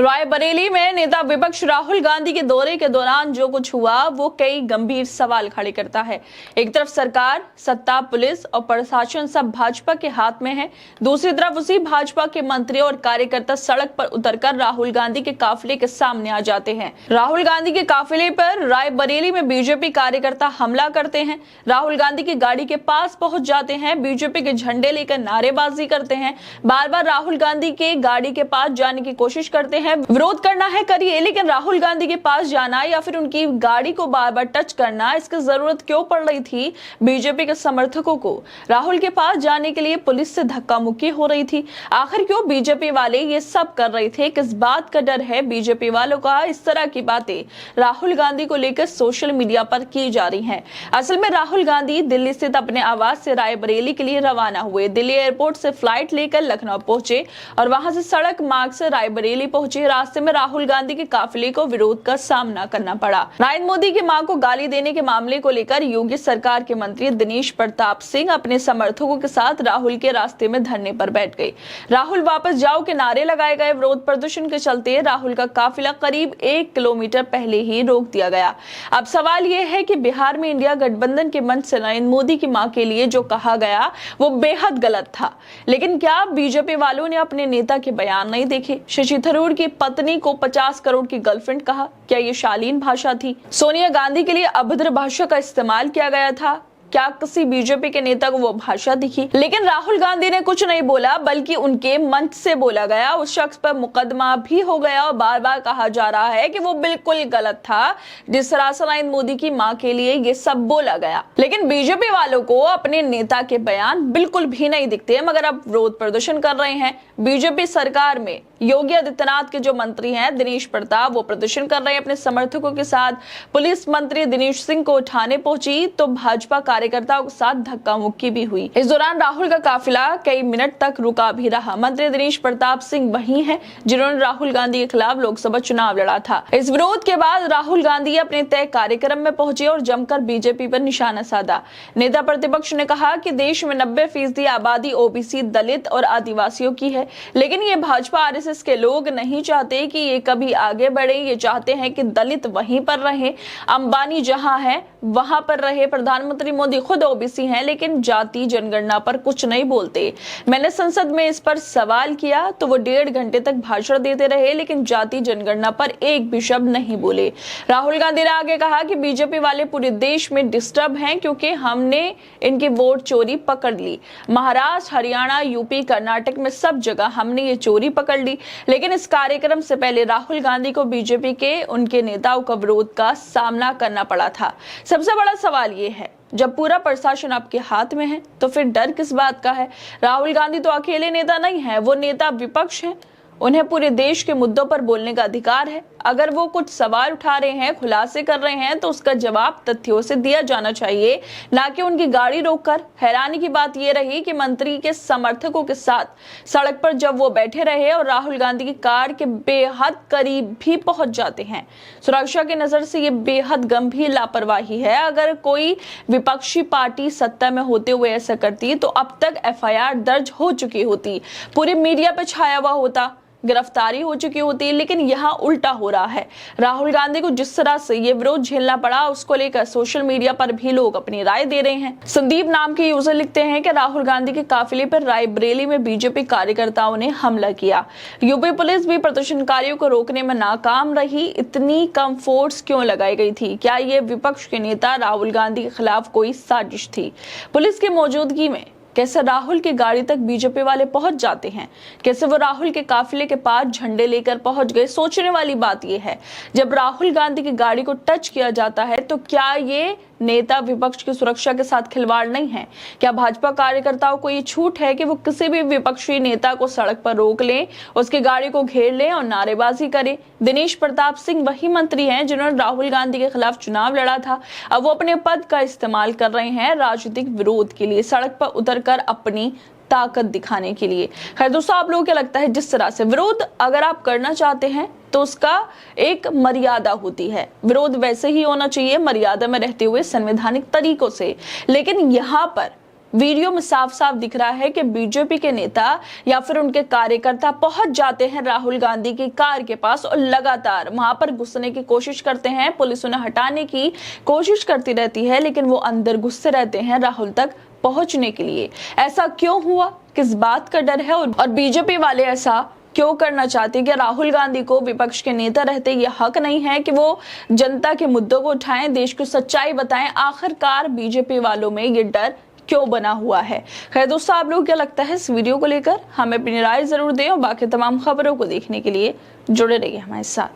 रायबरेली में नेता विपक्ष राहुल गांधी के दौरे के दौरान जो कुछ हुआ वो कई गंभीर सवाल खड़े करता है। एक तरफ सरकार, सत्ता, पुलिस और प्रशासन सब भाजपा के हाथ में है, दूसरी तरफ उसी भाजपा के मंत्री और कार्यकर्ता सड़क पर उतरकर राहुल गांधी के काफिले के सामने आ जाते हैं। राहुल गांधी के काफिले पर रायबरेली में बीजेपी कार्यकर्ता हमला करते हैं, राहुल गांधी की गाड़ी के पास पहुंच जाते हैं, बीजेपी के झंडे लेकर नारेबाजी करते हैं, बार बार राहुल गांधी के गाड़ी के पास जाने की कोशिश करते हैं। विरोध करना है करिए, लेकिन राहुल गांधी के पास जाना या फिर उनकी गाड़ी को बार बार टच करना, इसकी जरूरत क्यों पड़ रही थी बीजेपी के समर्थकों को? राहुल के पास जाने के लिए पुलिस से धक्का मुक्की हो रही थी। आखिर क्यों बीजेपी वाले ये सब कर रहे थे? किस बात का डर है बीजेपी वालों का? इस तरह की बातें राहुल गांधी को लेकर सोशल मीडिया पर की जा रही हैं। असल में राहुल गांधी दिल्ली स्थित अपने आवास से रायबरेली के लिए रवाना हुए। दिल्ली एयरपोर्ट से फ्लाइट लेकर लखनऊ पहुंचे और वहां से सड़क मार्ग से रायबरेली पहुंचे। रास्ते में राहुल गांधी के काफिले को विरोध का सामना करना पड़ा। नरेंद्र मोदी की मां को गाली देने के मामले को लेकर योगी सरकार के मंत्री दिनेश प्रताप सिंह अपने समर्थकों के साथ राहुल के रास्ते में धरने पर बैठ गए। राहुल वापस जाओ के नारे लगाए गए। विरोध प्रदर्शन के चलते राहुल का काफिला करीब 1 किलोमीटर पहले ही रोक दिया गया। अब सवाल यह है कि बिहार में इंडिया गठबंधन के मंच से नरेंद्र मोदी की मां के लिए जो कहा गया वो बेहद गलत था, लेकिन क्या बीजेपी वालों ने अपने नेता के बयान नहीं देखे? शशि थरूर की पत्नी को 50 करोड़ की गर्लफ्रेंड कहा, क्या ये शालीन भाषा थी? सोनिया गांधी के लिए अभद्र भाषा का इस्तेमाल किया गया था, क्या किसी बीजेपी के नेता को वो भाषा दिखी? लेकिन राहुल गांधी ने कुछ नहीं बोला, बल्कि उनके मंच से बोला गया। उस शख्स पर मुकदमा भी हो गया और बार बार कहा जा रहा है कि वो बिल्कुल गलत था, जिस तरह से नरेंद्र मोदी की मां के लिए ये सब बोला गया। लेकिन बीजेपी वालों को अपने नेता के बयान बिल्कुल भी नहीं दिखते, मगर अब विरोध प्रदर्शन कर रहे हैं। बीजेपी सरकार में योगी आदित्यनाथ के जो मंत्री हैं दिनेश प्रताप, वो प्रदर्शन कर रहे हैं अपने समर्थकों के साथ। पुलिस मंत्री दिनेश सिंह को उठाने पहुंची तो भाजपा कार्यकर्ताओं के साथ धक्का मुक्की भी हुई। इस दौरान राहुल का काफिला कई मिनट तक रुका भी रहा। मंत्री दिनेश प्रताप सिंह वही हैं जिन्होंने राहुल गांधी के खिलाफ लोकसभा चुनाव लड़ा था। इस विरोध के बाद राहुल गांधी अपने तय कार्यक्रम में पहुंचे और जमकर बीजेपी पर निशाना साधा। नेता प्रतिपक्ष ने कहा कि देश में 90% आबादी ओबीसी, दलित और आदिवासियों की है, लेकिन ये भाजपा आरएसएस के लोग नहीं चाहते कि ये कभी आगे बढ़े। ये चाहते हैं कि दलित वहीं पर रहे, अंबानी जहां है वहां पर रहे। प्रधानमंत्री मोदी खुद ओबीसी हैं, लेकिन जाति जनगणना पर कुछ नहीं बोलते। मैंने संसद में इस पर सवाल किया तो वो 1.5 घंटे तक भाषण देते रहे, लेकिन जाति जनगणना पर एक भी शब्द नहीं बोले। राहुल गांधी ने आगे कहा कि बीजेपी वाले पूरे देश में डिस्टर्ब हैं क्योंकि हमने इनकी वोट चोरी पकड़ ली। महाराष्ट्र, हरियाणा, यूपी, कर्नाटक में सब जगह हमने ये चोरी पकड़ ली। लेकिन इस कार्यक्रम से पहले राहुल गांधी को बीजेपी के उनके नेताओं का विरोध का सामना करना पड़ा था। सबसे बड़ा सवाल ये है, जब पूरा प्रशासन आपके हाथ में है तो फिर डर किस बात का है? राहुल गांधी तो अकेले नेता नहीं है, वो नेता विपक्ष है। उन्हें पूरे देश के मुद्दों पर बोलने का अधिकार है। अगर वो कुछ सवाल उठा रहे हैं, खुलासे कर रहे हैं, तो उसका जवाब तथ्यों से दिया जाना चाहिए, ना कि उनकी गाड़ी रोककर। हैरानी की बात यह रही कि मंत्री के समर्थकों के साथ सड़क पर जब वो बैठे रहे और राहुल गांधी की कार के बेहद करीब भी पहुंच जाते हैं। सुरक्षा की नजर से ये बेहद गंभीर लापरवाही है। अगर कोई विपक्षी पार्टी सत्ता में होते हुए ऐसा करती तो अब तक एफआईआर दर्ज हो चुकी होती, पूरे मीडिया पे छाया हुआ होता, गिरफ्तारी हो चुकी होती। लेकिन यहाँ उल्टा हो रहा है। राहुल गांधी को जिस तरह से ये विरोध झेलना पड़ा, उसको लेकर सोशल मीडिया पर भी लोग अपनी राय दे रहे हैं। संदीप नाम के यूजर लिखते हैं कि राहुल गांधी के काफिले पर रायबरेली में बीजेपी कार्यकर्ताओं ने हमला किया। यूपी पुलिस भी प्रदर्शनकारियों को रोकने में नाकाम रही। इतनी कम फोर्स क्यों लगाई गई थी? क्या ये विपक्ष के नेता राहुल गांधी के खिलाफ कोई साजिश थी? पुलिस की मौजूदगी में कैसे राहुल की गाड़ी तक बीजेपी वाले पहुंच जाते हैं? कैसे वो राहुल के काफिले के पास झंडे लेकर पहुंच गए? सोचने वाली बात यह है, जब राहुल गांधी की गाड़ी को टच किया जाता है तो क्या ये नेता विपक्ष की सुरक्षा के साथ खिलवाड़ नहीं है? क्या भाजपा कार्यकर्ताओं को ये छूट है कि वो किसी भी विपक्षी नेता को सड़क पर रोक लें, उसकी गाड़ी को घेर लें और नारेबाजी करें? दिनेश प्रताप सिंह वही मंत्री हैं जिन्होंने राहुल गांधी के खिलाफ चुनाव लड़ा था। अब वो अपने पद का इस्तेमाल कर रहे हैं राजनीतिक विरोध के लिए, सड़क पर उतरकर अपनी ताकत दिखाने के लिए। खैर दोस्तों, आप लोगों को क्या लगता है, जिस तरह से विरोध अगर आप करना चाहते हैं तो उसका एक मर्यादा होती है। विरोध वैसे ही होना चाहिए, मर्यादा में रहते हुए, संवैधानिक तरीकों से। लेकिन यहाँ पर वीडियो में साफ साफ दिख रहा है कि बीजेपी के नेता या फिर उनके कार्यकर्ता पहुंच जाते हैं राहुल गांधी की कार के पास और लगातार वहां पर घुसने की कोशिश करते हैं। पुलिस उन्हें हटाने की कोशिश करती रहती है, लेकिन वो अंदर घुसते रहते हैं राहुल तक पहुंचने के लिए। ऐसा क्यों हुआ, किस बात का डर है और बीजेपी वाले ऐसा क्यों करना चाहते हैं? कि राहुल गांधी को विपक्ष के नेता रहते ये हक नहीं है कि वो जनता के मुद्दों को उठाएं, देश को सच्चाई बताएं? आखिरकार बीजेपी वालों में ये डर क्यों बना हुआ है? खैर दोस्तों, आप लोग क्या लगता है इस वीडियो को लेकर? हमें अपनी राय जरूर दें और बाकी तमाम खबरों को देखने के लिए जुड़े रहिए हमारे साथ।